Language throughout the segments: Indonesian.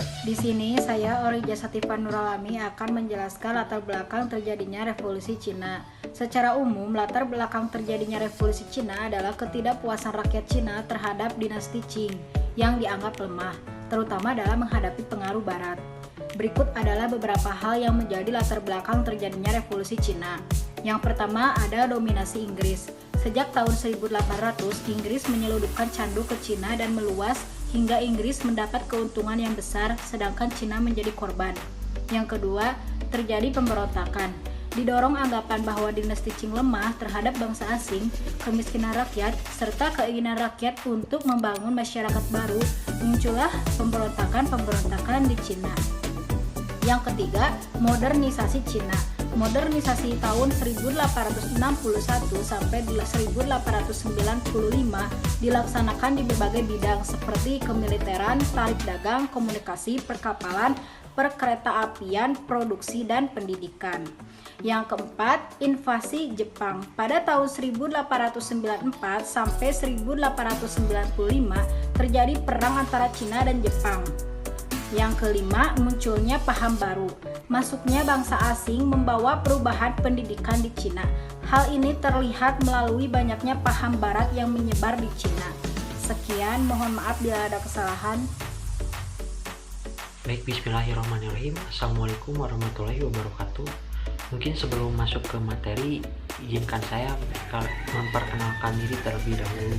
Di sini saya Orija Satifah Nuralami akan menjelaskan latar belakang terjadinya revolusi Cina. Secara umum, latar belakang terjadinya revolusi Cina adalah ketidakpuasan rakyat Cina terhadap dinasti Qing yang dianggap lemah, terutama dalam menghadapi pengaruh barat. Berikut adalah beberapa hal yang menjadi latar belakang terjadinya revolusi Cina. Yang pertama ada dominasi Inggris. Sejak tahun 1800, Inggris menyeludupkan candu ke Cina dan meluas hingga Inggris mendapat keuntungan yang besar, sedangkan Cina menjadi korban. Yang kedua, terjadi pemberontakan. Didorong anggapan bahwa dinasti Qing lemah terhadap bangsa asing, kemiskinan rakyat, serta keinginan rakyat untuk membangun masyarakat baru, muncullah pemberontakan-pemberontakan di Cina. Yang ketiga, modernisasi Cina. Modernisasi tahun 1861 sampai 1895 dilaksanakan di berbagai bidang seperti kemiliteran, tarif dagang, komunikasi, perkapalan, perkeretaapian, produksi, dan pendidikan. Yang keempat, invasi Jepang. Pada tahun 1894 sampai 1895 terjadi perang antara Cina dan Jepang. Yang kelima, munculnya paham baru. Masuknya bangsa asing membawa perubahan pendidikan di Cina. Hal ini terlihat melalui banyaknya paham barat yang menyebar di Cina. Sekian, mohon maaf bila ada kesalahan. Baik, bismillahirrahmanirrahim. Assalamualaikum warahmatullahi wabarakatuh. Mungkin sebelum masuk ke materi, izinkan saya memperkenalkan diri terlebih dahulu.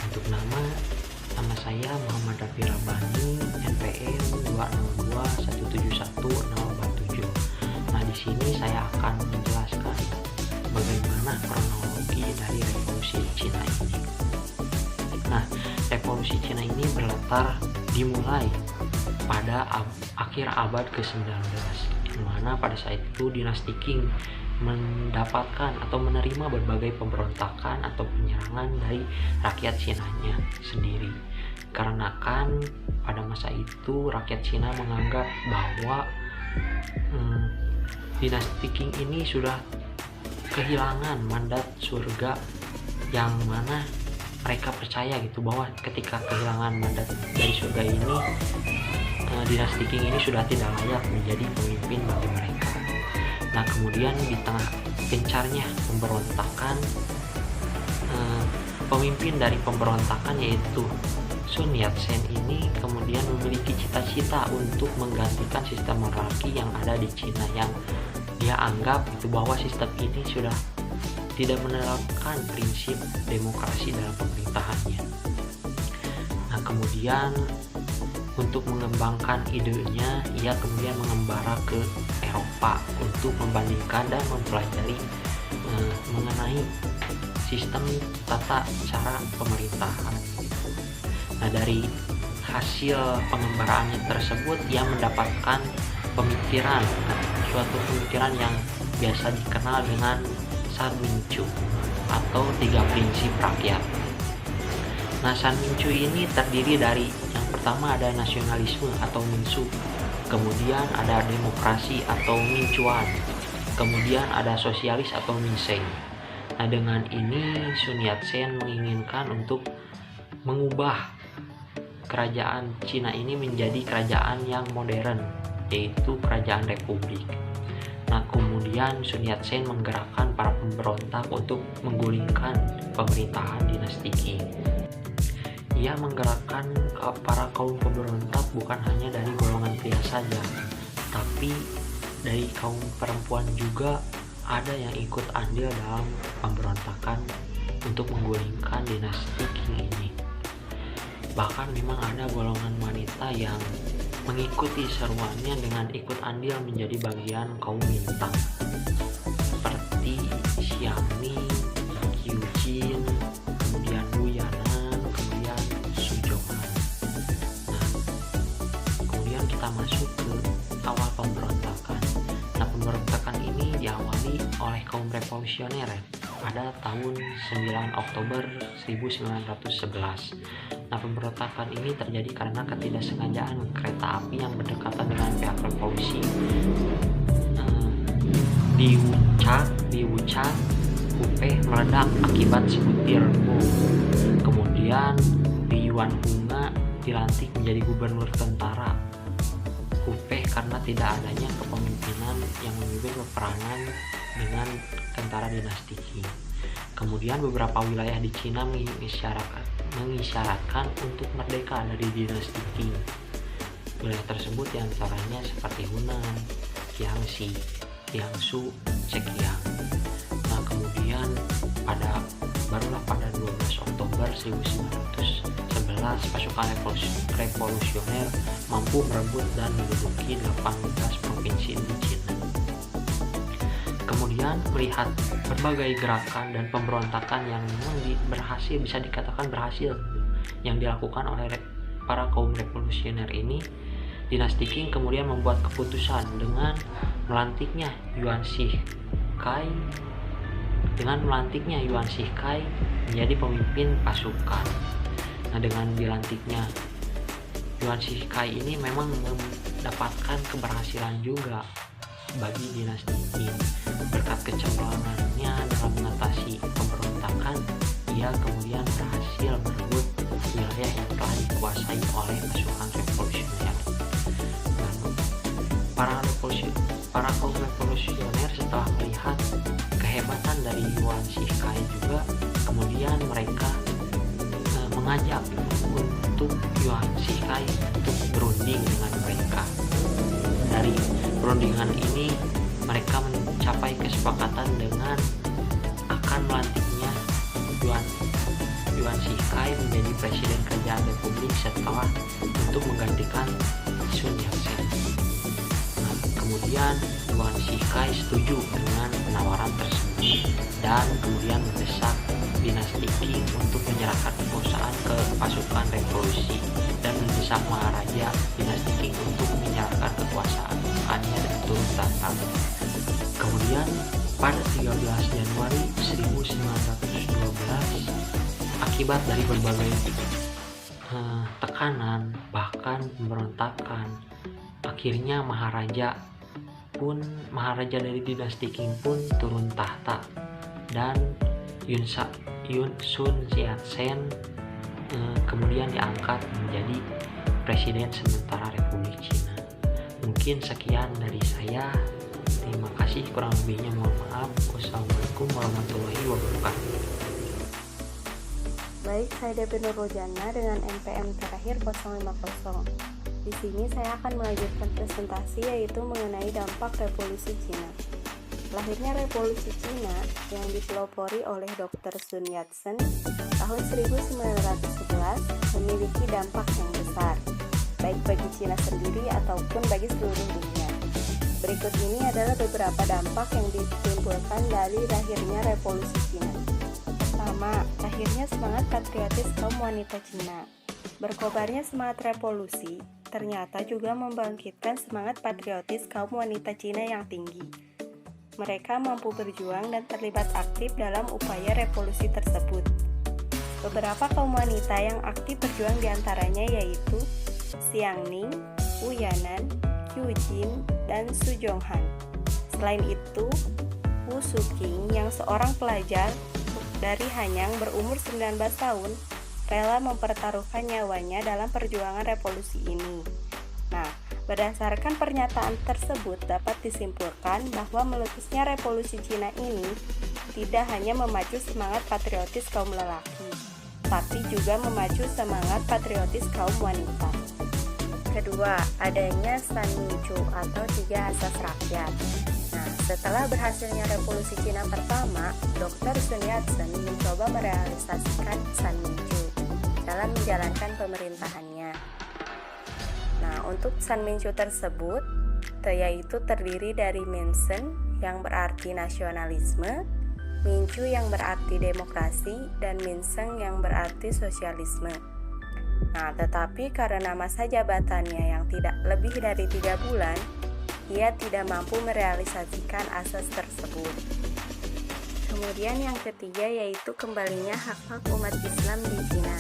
Untuk nama saya Muhammad Dafi Rabbani, NPM 262171047. Nah, di sini saya akan menjelaskan bagaimana kronologi dari revolusi Cina ini. Nah, revolusi Cina ini dimulai pada akhir abad ke-19, di mana pada saat itu dinasti Qing mendapatkan atau menerima berbagai pemberontakan atau penyerangan dari rakyat Cina-nya sendiri. Karena pada masa itu rakyat Cina menganggap bahwa dinasti Qing ini sudah kehilangan mandat surga, yang mana mereka percaya gitu bahwa ketika kehilangan mandat dari surga ini, dinasti Qing ini sudah tidak layak menjadi pemimpin bagi mereka. Nah, kemudian di tengah gencarnya pemberontakan, pemimpin dari pemberontakan yaitu Sun Yat-sen ini kemudian memiliki cita-cita untuk menggantikan sistem monarki yang ada di Cina, yang dia anggap itu bahwa sistem ini sudah tidak menerapkan prinsip demokrasi dalam pemerintahannya. Nah, kemudian untuk mengembangkan idenya, ia kemudian mengembara ke Eropa untuk membandingkan dan mempelajari mengenai sistem tata cara pemerintahan. Nah, dari hasil pengembaraannya tersebut, ia mendapatkan suatu pemikiran yang biasa dikenal dengan San Mincu atau 3 prinsip rakyat. Nah, San Mincu ini terdiri dari yang pertama ada nasionalisme atau Minsu, kemudian ada demokrasi atau Mincuan, kemudian ada sosialis atau Minseng. Nah, dengan ini Sun Yat-sen menginginkan untuk mengubah kerajaan Cina ini menjadi kerajaan yang modern, yaitu kerajaan republik. Nah, kemudian Sun Yat-sen menggerakkan para pemberontak untuk menggulingkan pemerintahan dinasti Qing. Ia menggerakkan para kaum pemberontak bukan hanya dari golongan pria saja, tapi dari kaum perempuan juga ada yang ikut andil dalam pemberontakan untuk menggulingkan dinasti Qing ini. Bahkan memang ada golongan wanita yang mengikuti seruannya dengan ikut andil menjadi bagian kaum bintang, seperti Xiangni, Qiu Jin, kemudian Wu Yanan, kemudian Su Zhonghan. Nah, kemudian kita masuk ke awal pemberontakan. Nah, pemberontakan ini diawali oleh kaum revolusioner pada tahun 9 Oktober 1911. Nah, pemberontakan ini terjadi karena ketidaksengajaan kereta api yang berdekatan dengan pihak revolusi di Wuchang, Hubei meledak akibat sebutir bom. Kemudian di Yuan Hunga dilantik menjadi gubernur tentara. Hubei karena tidak adanya kepemimpinan yang memimpin peperangan dengan tentara dinasti Qing. Kemudian beberapa wilayah di Cina mengisyaratkan untuk merdeka dari dinasti Qing. Wilayah tersebut diantaranya seperti Hunan, Jiangxi, Jiangsu, Zhejiang. Nah, kemudian barulah pada 12 Oktober 1911 pasukan revolusioner mampu merebut dan menduduki 18 provinsi di Cina. Kemudian melihat berbagai gerakan dan pemberontakan yang memang bisa dikatakan berhasil yang dilakukan oleh para kaum revolusioner ini, dinasti Qing kemudian membuat keputusan dengan melantiknya Yuan Shikai menjadi pemimpin pasukan. Nah, dengan dilantiknya Yuan Shikai ini memang mendapatkan keberhasilan juga bagi dinasti Qing. Berkat kecemerlangannya dalam mengatasi pemberontakan, ia kemudian berhasil merebut wilayah yang telah dikuasai oleh pasukan revolusioner. Para kaum revolusioner setelah melihat kehebatan dari Yuan Shikai juga, kemudian mereka mengajak untuk Yuan Shikai untuk berunding dengan mereka. Dari perundingan ini mereka mencapai kesepakatan dengan akan melantiknya Yuan Shikai menjadi presiden kerajaan republik setelah untuk menggantikan Sun Yat-sen. Nah, kemudian Yuan Shikai setuju dengan penawaran tersebut dan kemudian mendesak dinasti Qing untuk menyerahkan kekuasaan ke pasukan revolusi dan mendesak Maharaja dinasti Qing untuk menyerahkan kekuasaannya dan turun tahta. Kemudian pada 13 Januari 1912, akibat dari berbagai tekanan bahkan pemberontakan, akhirnya Maharaja dari dinasti Qing pun turun tahta dan Sun Yat-sen kemudian diangkat menjadi presiden sementara Republik Cina. Mungkin sekian dari saya. Terima kasih, kurang lebihnya mohon maaf. Wassalamualaikum warahmatullahi wabarakatuh. Baik, saya Depi Nurul Jannah dengan NPM terakhir 050. Di sini saya akan melanjutkan presentasi yaitu mengenai dampak revolusi Cina. Lahirnya revolusi Cina yang dipelopori oleh Dr. Sun Yat-sen tahun 1911 memiliki dampak yang besar, baik bagi Cina sendiri ataupun bagi seluruh dunia. Berikut ini adalah beberapa dampak yang ditimbulkan dari lahirnya revolusi Cina. Pertama, lahirnya semangat patriotis kaum wanita Cina. Berkobarnya semangat revolusi ternyata juga membangkitkan semangat patriotis kaum wanita Cina yang tinggi. Mereka mampu berjuang dan terlibat aktif dalam upaya revolusi tersebut. Beberapa kaum wanita yang aktif berjuang diantaranya yaitu Xiang Ning, Wu Yanan, Qiu Jin, dan Su Zhonghan. Selain itu, Wu Suqing yang seorang pelajar dari Hanyang berumur 19 tahun rela mempertaruhkan nyawanya dalam perjuangan revolusi ini. Nah, berdasarkan pernyataan tersebut dapat disimpulkan bahwa meletusnya revolusi Cina ini tidak hanya memacu semangat patriotis kaum lelaki, tapi juga memacu semangat patriotis kaum wanita. Kedua, adanya San Minchu atau 3 asas rakyat. Nah, setelah berhasilnya revolusi Cina pertama, Dr. Sun Yat-sen mencoba merealisasikan San Minchu dalam menjalankan pemerintahannya. Nah, untuk San Minchu tersebut yaitu terdiri dari Minsen yang berarti nasionalisme, Minchu yang berarti demokrasi, dan Minseng yang berarti sosialisme. Nah, tetapi karena masa jabatannya yang tidak lebih dari 3 bulan, ia tidak mampu merealisasikan asas tersebut. Kemudian yang ketiga yaitu kembalinya hak-hak umat Islam di Cina.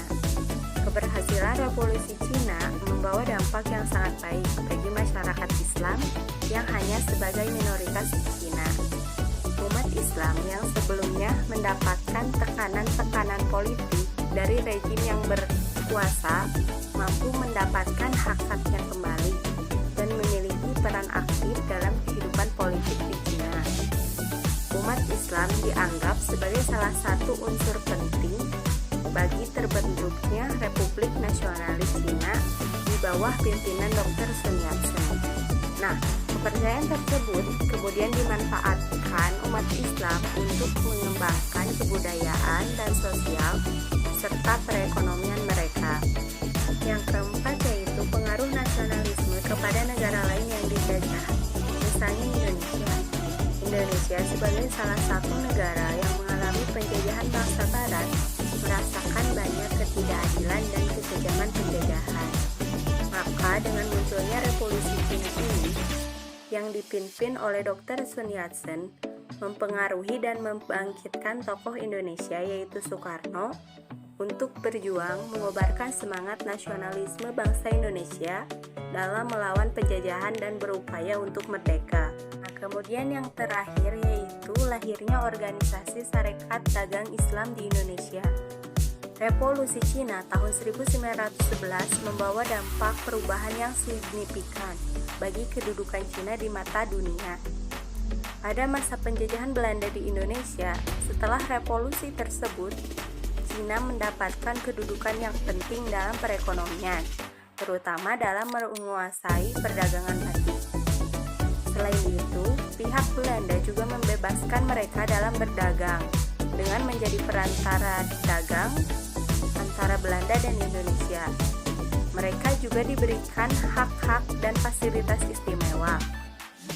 Keberhasilan revolusi Cina membawa dampak yang sangat baik bagi masyarakat Islam yang hanya sebagai minoritas di Cina. Umat Islam yang sebelumnya mendapatkan tekanan-tekanan politik dari rejim yang berkuasa mampu mendapatkan hak-haknya kembali dan memiliki Islam dianggap sebagai salah satu unsur penting bagi terbentuknya Republik Nasionalis Cina di bawah pimpinan Dr. Sun Yat-sen. Nah, kepercayaan tersebut kemudian dimanfaatkan umat Islam untuk mengembangkan kebudayaan dan sosial serta perekonomian mereka. Yang keempat yaitu pengaruh nasionalisme kepada negara lain yang dijajah, misalnya Indonesia. Indonesia sebagai salah satu negara yang mengalami penjajahan bangsa Barat merasakan banyak ketidakadilan dan kekejaman penjajahan. Maka dengan munculnya revolusi Cina ini yang dipimpin oleh Dr. Sun Yat-sen mempengaruhi dan membangkitkan tokoh Indonesia yaitu Soekarno untuk berjuang mengobarkan semangat nasionalisme bangsa Indonesia dalam melawan penjajahan dan berupaya untuk merdeka. Nah, kemudian yang terakhir yaitu lahirnya organisasi Sarekat Dagang Islam di Indonesia. Revolusi Cina tahun 1911 membawa dampak perubahan yang signifikan bagi kedudukan Cina di mata dunia. Pada masa penjajahan Belanda di Indonesia, setelah revolusi tersebut, Cina mendapatkan kedudukan yang penting dalam perekonomian, terutama dalam menguasai perdagangan batik. Selain itu, pihak Belanda juga membebaskan mereka dalam berdagang dengan menjadi perantara dagang antara Belanda dan Indonesia. Mereka juga diberikan hak-hak dan fasilitas istimewa.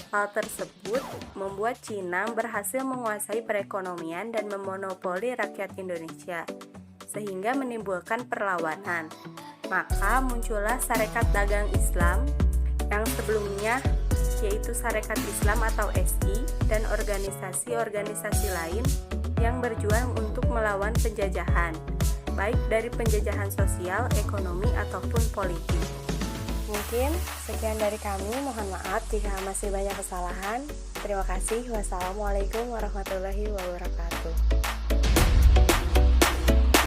Hal tersebut membuat Cina berhasil menguasai perekonomian dan memonopoli rakyat Indonesia, sehingga menimbulkan perlawanan. Maka muncullah Sarekat Dagang Islam yang sebelumnya yaitu Sarekat Islam atau SI dan organisasi-organisasi lain yang berjuang untuk melawan penjajahan, baik dari penjajahan sosial, ekonomi, ataupun politik. Mungkin sekian dari kami, mohon maaf jika masih banyak kesalahan. Terima kasih. Wassalamualaikum warahmatullahi wabarakatuh.